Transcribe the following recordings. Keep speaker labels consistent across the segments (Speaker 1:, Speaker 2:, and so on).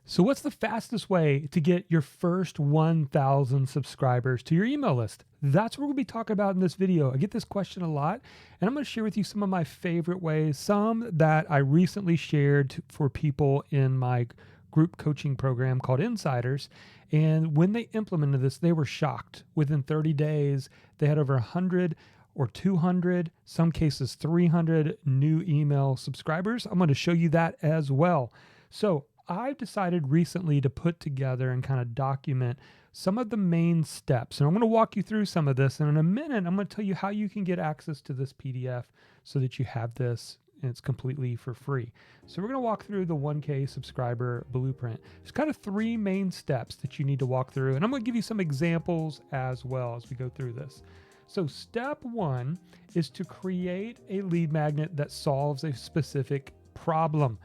Speaker 1: So, what's the fastest way to get your first 1,000 subscribers to your email list? That's what we'll be talking about in this video. I get this question a lot, and I'm going to share with you some of my favorite ways, some that I recently shared for people in my group coaching program called Insiders. And when they implemented this, they were shocked. Within 30 days, they had over 100 or 200, some cases 300 new email subscribers. I'm going to show you that as well. So, I've decided recently to put together and kind of document some of the main steps. And I'm going to walk you through some of this. And in a minute, I'm going to tell you how you can get access to this PDF so that you have this and it's completely for free. So we're going to walk through the 1K subscriber blueprint. There's kind of three main steps that you need to walk through. And I'm going to give you some examples as well as we go through this. So step one is to create a lead magnet that solves a specific problem.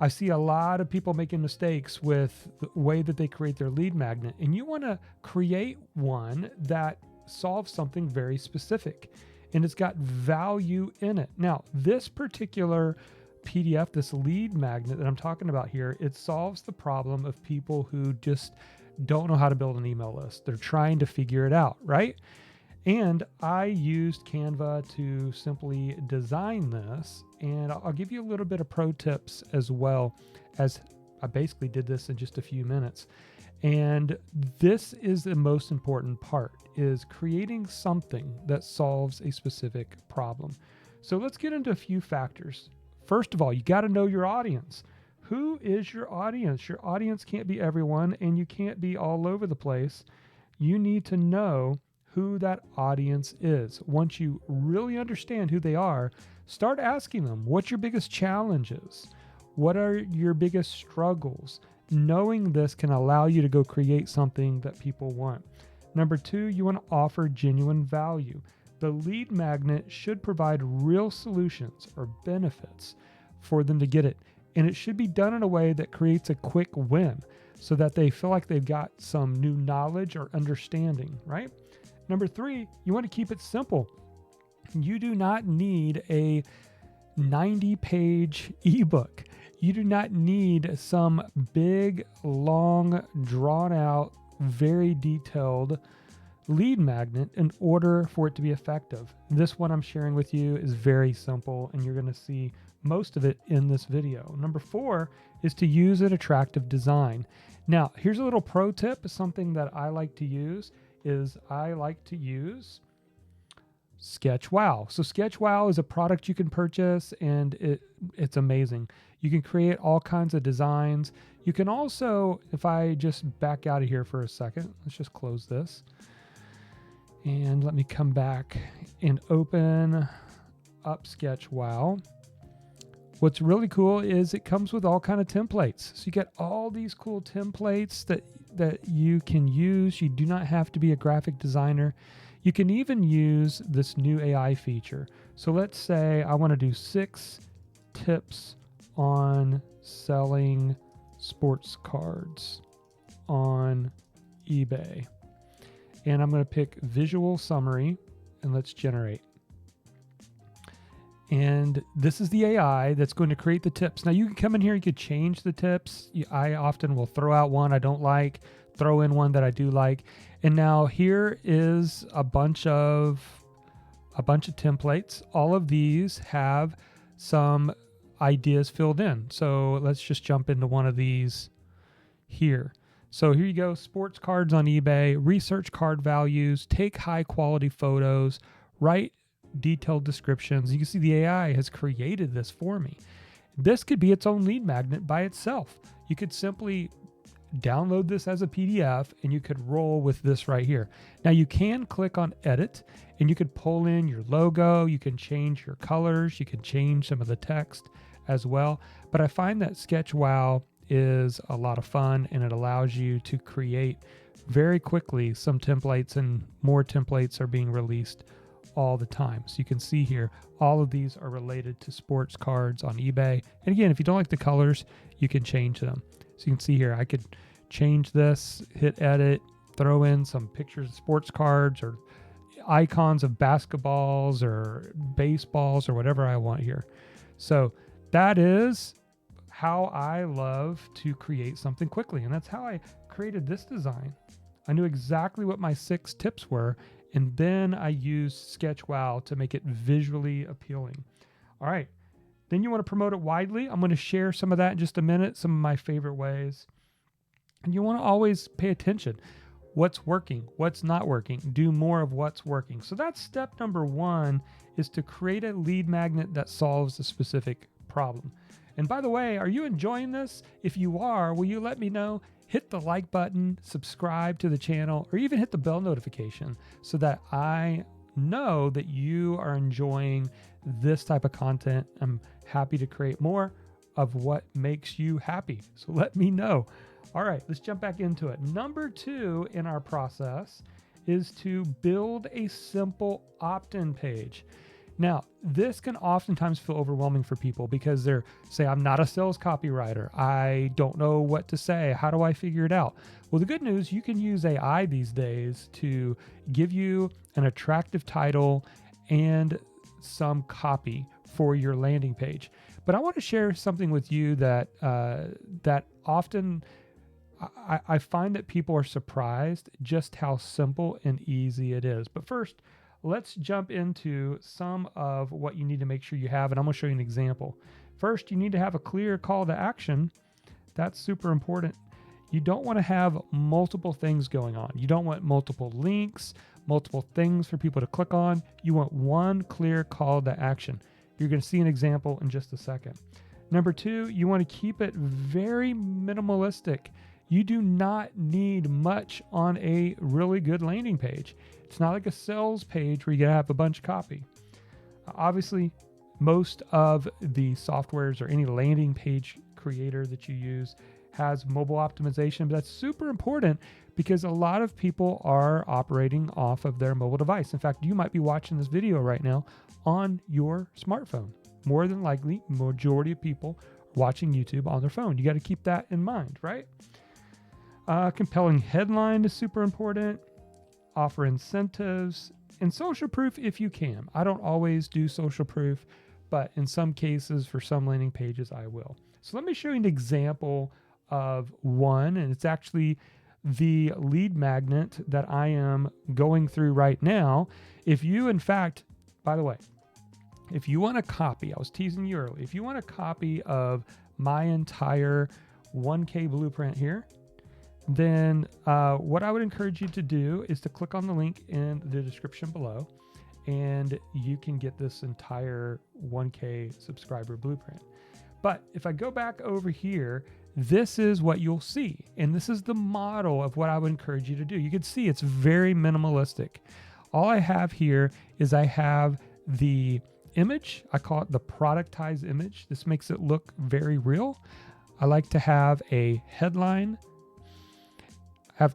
Speaker 1: I see a lot of people making mistakes with the way that they create their lead magnet, and you want to create one that solves something very specific and it's got value in it. Now, this particular PDF, this lead magnet that I'm talking about here, it solves the problem of people who just don't know how to build an email list. They're trying to figure it out, right? And I used Canva to simply design this, and I'll give you a little bit of pro tips as well, as I basically did this in just a few minutes. And this is the most important part, is creating something that solves a specific problem. So let's get into a few factors. First of all, you got to know your audience. Who is your audience? Your audience can't be everyone, and you can't be all over the place. You need to know who that audience is. Once you really understand who they are, start asking them, what's your biggest challenges? What are your biggest struggles? Knowing this can allow you to go create something that people want. Number two, you want to offer genuine value. The lead magnet should provide real solutions or benefits for them to get it. And it should be done in a way that creates a quick win so that they feel like they've got some new knowledge or understanding, right? Number three, you want to keep it simple. You do not need a 90-page ebook. You do not need some big, long, drawn-out, very detailed lead magnet in order for it to be effective. This one I'm sharing with you is very simple, and you're going to see most of it in this video. Number four is to use an attractive design. Now, here's a little pro tip, something that I like to use is I like to use SketchWow. So SketchWow is a product you can purchase, and it's amazing. You can create all kinds of designs. You can also, if I just back out of here for a second, let's just close this. And let me come back and open up SketchWow. What's really cool is it comes with all kind of templates. So you get all these cool templates that you can use. You do not have to be a graphic designer. You can even use this new AI feature. So let's say I want to do 6 tips on selling sports cards on eBay. And I'm going to pick visual summary and let's generate. And this is the AI that's going to create the tips. Now you can come in here, you could change the tips. I often will throw out one I don't like, throw in one that I do like. And now here is a bunch of templates. All of these have some ideas filled in. So let's just jump into one of these here. So here you go, sports cards on eBay, research card values, take high quality photos, write detailed descriptions. You can see the AI has created this for me. This could be its own lead magnet by itself. You could simply download this as a PDF and you could roll with this right here. Now you can click on edit and you could pull in your logo, you can change your colors, you can change some of the text as well. But I find that SketchWow is a lot of fun and it allows you to create very quickly some templates, and more templates are being released all the time. So you can see here, all of these are related to sports cards on eBay. And again, if you don't like the colors, you can change them. So you can see here, I could change this, hit edit, throw in some pictures of sports cards or icons of basketballs or baseballs or whatever I want here. So that is how I love to create something quickly. And that's how I created this design. I knew exactly what my 6 tips were, and then I used SketchWow to make it visually appealing. All right. Then you want to promote it widely. I'm going to share some of that in just a minute, some of my favorite ways. And you want to always pay attention. What's working? What's not working? Do more of what's working. So that's step number 1, is to create a lead magnet that solves a specific problem. And by the way, are you enjoying this? If you are, will you let me know? Hit the like button, subscribe to the channel, or even hit the bell notification so that I know that you are enjoying this type of content. I'm happy to create more of what makes you happy. So let me know. All right, let's jump back into it. Number 2 in our process is to build a simple opt-in page. Now, this can oftentimes feel overwhelming for people because they're say, I'm not a sales copywriter. I don't know what to say. How do I figure it out? Well, the good news, you can use AI these days to give you an attractive title and some copy for your landing page. But I want to share something with you that often I find that people are surprised just how simple and easy it is. But first, let's jump into some of what you need to make sure you have, and I'm going to show you an example. First, you need to have a clear call to action. That's super important. You don't want to have multiple things going on. You don't want multiple links, multiple things for people to click on. You want one clear call to action. You're going to see an example in just a second. Number 2, you want to keep it very minimalistic. You do not need much on a really good landing page. It's not like a sales page where you gotta have a bunch of copy. Obviously, most of the softwares or any landing page creator that you use has mobile optimization, but that's super important because a lot of people are operating off of their mobile device. In fact, you might be watching this video right now on your smartphone. More than likely, majority of people watching YouTube on their phone. You got to keep that in mind, right? Compelling headline is super important. Offer incentives and social proof if you can. I don't always do social proof, but in some cases, for some landing pages, I will. So let me show you an example of one, and it's actually the lead magnet that I am going through right now. If you, in fact, by the way, if you want a copy, I was teasing you earlier, if you want a copy of my entire 1K blueprint here, then what I would encourage you to do is to click on the link in the description below, and you can get this entire 1K subscriber blueprint. But if I go back over here, this is what you'll see. And this is the model of what I would encourage you to do. You can see it's very minimalistic. All I have here is I have the image. I call it the productized image. This makes it look very real. I like to have a headline.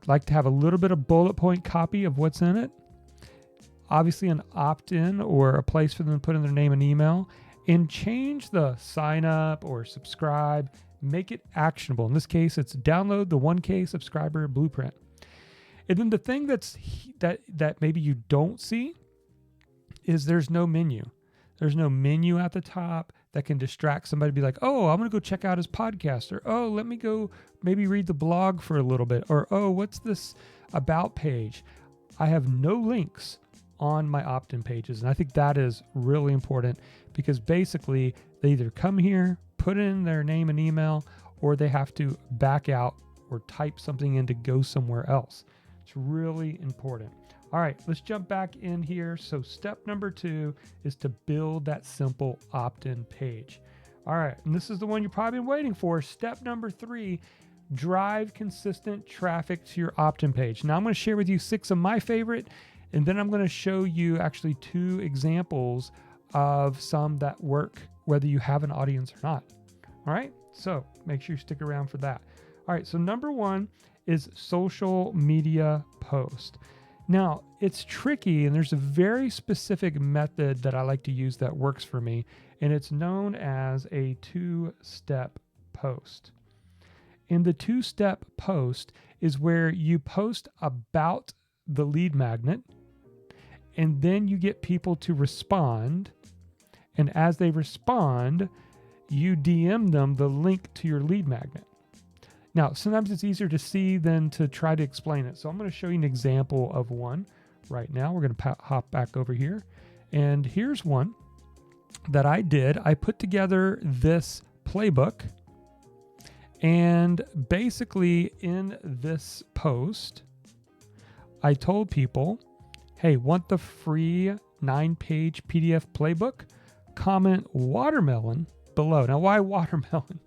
Speaker 1: Like to have a little bit of bullet point copy of what's in it. Obviously an opt-in or a place for them to put in their name and email, and change the sign up or subscribe, make it actionable. In this case, it's download the 1K subscriber blueprint. And then the thing that maybe you don't see is there's no menu. There's no menu at the top that can distract somebody, be like, oh, I'm going to go check out his podcast, or, oh, let me go maybe read the blog for a little bit, or, oh, what's this about page? I have no links on my opt-in pages. And I think that is really important because basically they either come here, put in their name and email, or they have to back out or type something in to go somewhere else. It's really important. All right, let's jump back in here. So step number 2 is to build that simple opt-in page. All right, and this is the one you've probably been waiting for. Step number 3, drive consistent traffic to your opt-in page. Now I'm going to share with you 6 of my favorite, and then I'm going to show you actually 2 examples of some that work whether you have an audience or not. All right, so make sure you stick around for that. All right, so number 1 is social media post. Now, it's tricky, and there's a very specific method that I like to use that works for me, and it's known as a 2-step post. And the 2-step post is where you post about the lead magnet, and then you get people to respond, and as they respond, you DM them the link to your lead magnet. Now, sometimes it's easier to see than to try to explain it. So I'm going to show you an example of one right now. We're going to hop back over here. And here's one that I did. I put together this playbook. And basically in this post, I told people, hey, want the free 9-page PDF playbook? Comment watermelon below. Now, why watermelon?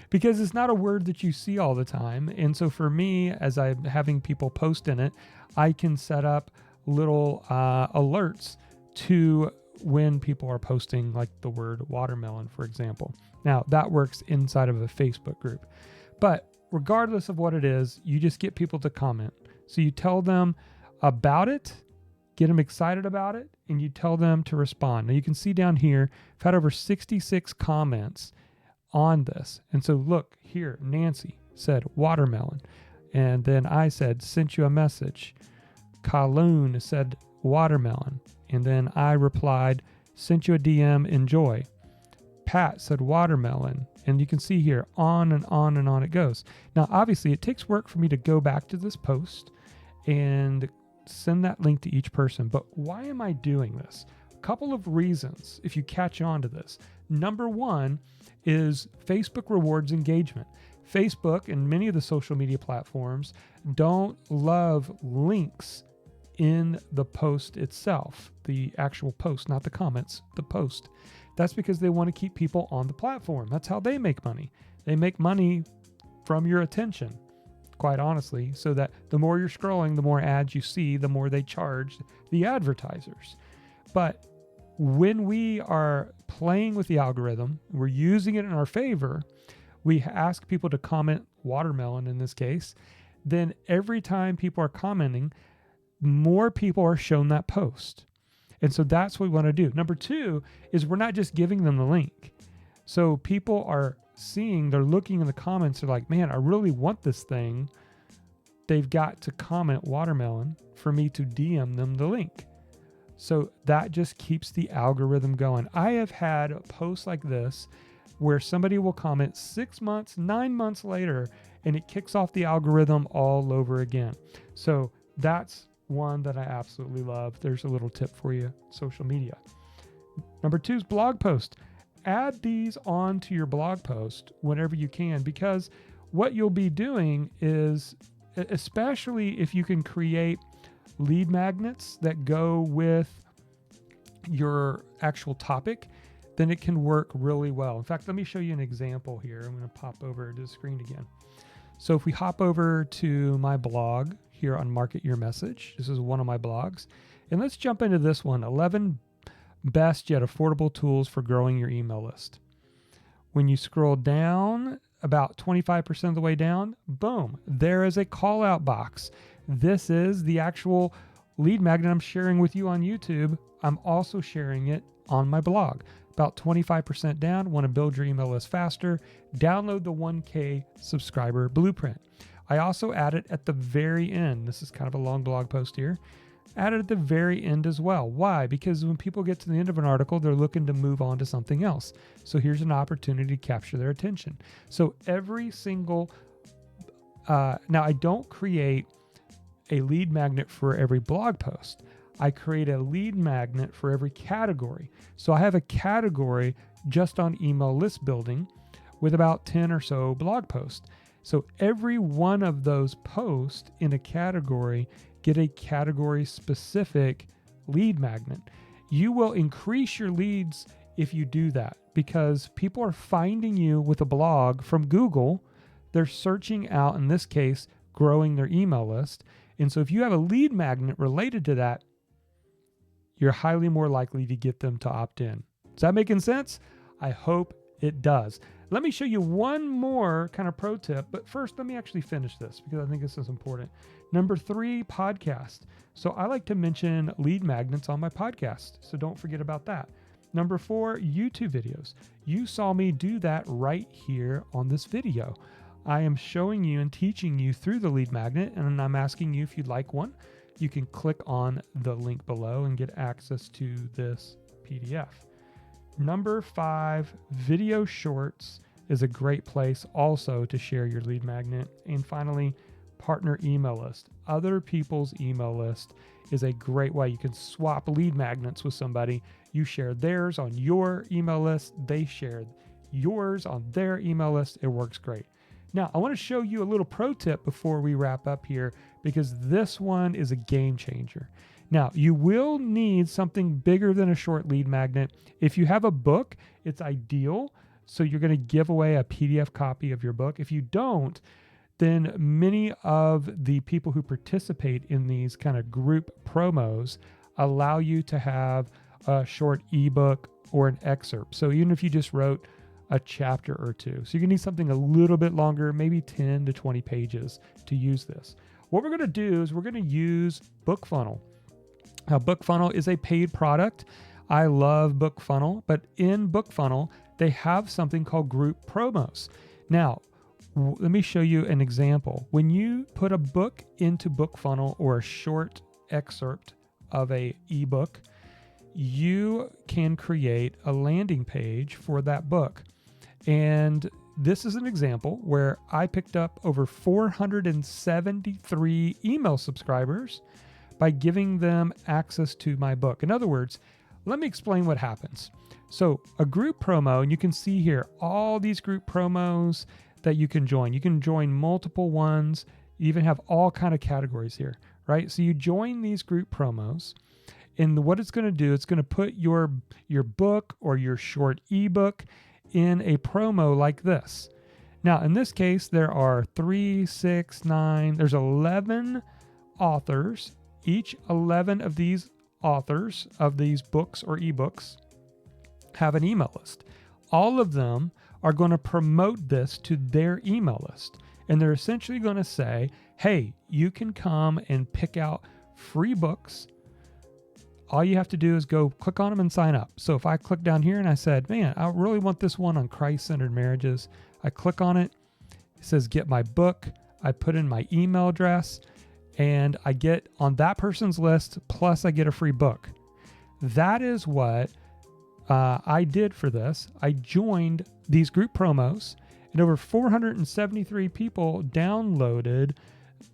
Speaker 1: Because it's not a word that you see all the time. And so for me, as I'm having people post in it, I can set up little alerts to when people are posting like the word watermelon, for example. Now, that works inside of a Facebook group. But regardless of what it is, you just get people to comment. So you tell them about it, get them excited about it, and you tell them to respond. Now you can see down here, I've had over 66 comments on this. And so look here, Nancy said watermelon. And then I said, sent you a message. Kaloon said watermelon. And then I replied, sent you a DM, enjoy. Pat said watermelon. And you can see here, on and on and on it goes. Now, obviously, it takes work for me to go back to this post and send that link to each person. But why am I doing this? A couple of reasons, if you catch on to this. Number one is Facebook rewards engagement. Facebook and many of the social media platforms don't love links in the post itself, the actual post, not the comments, the post. That's because they want to keep people on the platform. That's how they make money. They make money from your attention, quite honestly, so that the more you're scrolling, the more ads you see, the more they charge the advertisers. But when we are playing with the algorithm, we're using it in our favor, we ask people to comment watermelon in this case, then every time people are commenting, more people are shown that post. And so that's what we want to do. Number two is we're not just giving them the link. So people are seeing, they're looking in the comments, they're like, man, I really want this thing. They've got to comment watermelon for me to DM them the link. So that just keeps the algorithm going. I have had posts like this where somebody will comment 6 months, 9 months later, and it kicks off the algorithm all over again. So that's one that I absolutely love. There's a little tip for you, social media. Number two is blog post. Add these onto your blog post whenever you can, because what you'll be doing is, especially if you can create lead magnets that go with your actual topic, then it can work really well. In fact, let me show you an example here. I'm going to pop over to the screen again. So if we hop over to my blog here on Market Your Message, this is one of my blogs, and let's jump into this one, 11 best yet affordable tools for growing your email list. When you scroll down about 25% of the way down, boom, there is a call out box. This is the actual lead magnet I'm sharing with you on YouTube. I'm also sharing it on my blog. About 25% down, want to build your email list faster, download the 1K subscriber blueprint. I also add it at the very end. This is kind of a long blog post here. Add it at the very end as well. Why? Because when people get to the end of an article, they're looking to move on to something else. So here's an opportunity to capture their attention. So every single, now I don't create a lead magnet for every blog post. I create a lead magnet for every category. So I have a category just on email list building with about 10 or so blog posts. So every one of those posts in a category get a category specific lead magnet. You will increase your leads if you do that, because people are finding you with a blog from Google. They're searching out, in this case, growing their email list. And so if you have a lead magnet related to that, you're highly more likely to get them to opt in. Is that making sense? I hope it does. Let me show you one more kind of pro tip, but first let me actually finish this because I think this is important. Number 3, podcast. So I like to mention lead magnets on my podcast, so don't forget about that. Number 4, YouTube videos. You saw me do that right here on this video. I am showing you and teaching you through the lead magnet, and I'm asking you if you'd like one. You can click on the link below and get access to this PDF. Number 5, video shorts is a great place also to share your lead magnet. And finally, partner email list. Other people's email list is a great way. You can swap lead magnets with somebody. You share theirs on your email list. They share yours on their email list. It works great. Now, I want to show you a little pro tip before we wrap up here, because this one is a game changer. Now, you will need something bigger than a short lead magnet. If you have a book, it's ideal. So you're going to give away a PDF copy of your book. If you don't, then many of the people who participate in these kind of group promos allow you to have a short ebook or an excerpt. So even if you just wrote a chapter or two, so you can need something a little bit longer, maybe 10 to 20 pages to use this. What we're going to do is we're going to use BookFunnel. Now, BookFunnel is a paid product. I love BookFunnel, but in BookFunnel, they have something called group promos. Now, let me show you an example. When you put a book into BookFunnel or a short excerpt of a ebook, you can create a landing page for that book. And this is an example where I picked up over 473 email subscribers by giving them access to my book. In other words, let me explain what happens. So a group promo, and you can see here all these group promos that you can join. You can join multiple ones. You even have all kind of categories here, right? So you join these group promos, and what it's going to do, it's going to put your book or your short ebook in a promo like this. Now, in this case, there are 3, 6, 9, there's 11 authors. Each 11 of these authors of these books or ebooks have an email list. All of them are going to promote this to their email list. And they're essentially going to say, hey, you can come and pick out free books. All you have to do is go click on them and sign up. So if I click down here and I said, man, I really want this one on Christ-centered marriages. I click on it. It says, get my book. I put in my email address and I get on that person's list, plus I get a free book. That is what I did for this. I joined these group promos, and over 473 people downloaded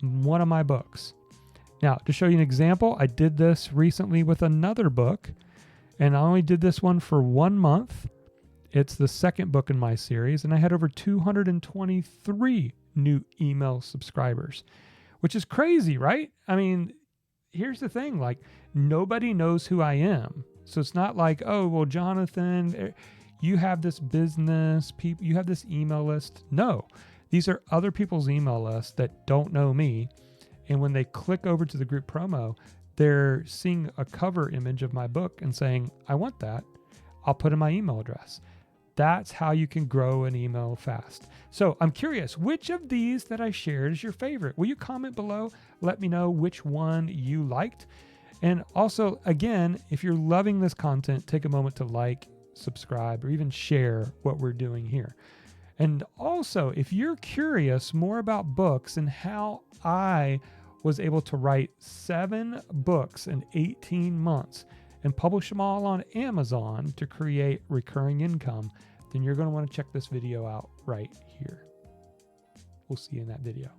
Speaker 1: one of my books. Now, to show you an example, I did this recently with another book, and I only did this one for 1 month. It's the second book in my series, and I had over 223 new email subscribers, which is crazy, right? I mean, here's the thing, like, nobody knows who I am. So it's not like, oh, well, Jonathan, you have this business, you have this email list. No, these are other people's email lists that don't know me. And when they click over to the group promo, they're seeing a cover image of my book and saying, I want that. I'll put in my email address. That's how you can grow an email fast. So I'm curious, which of these that I shared is your favorite? Will you comment below? Let me know which one you liked. And also, again, if you're loving this content, take a moment to like, subscribe, or even share what we're doing here. And also, if you're curious more about books and how I was able to write 7 books in 18 months and publish them all on Amazon to create recurring income, then you're going to want to check this video out right here. We'll see you in that video.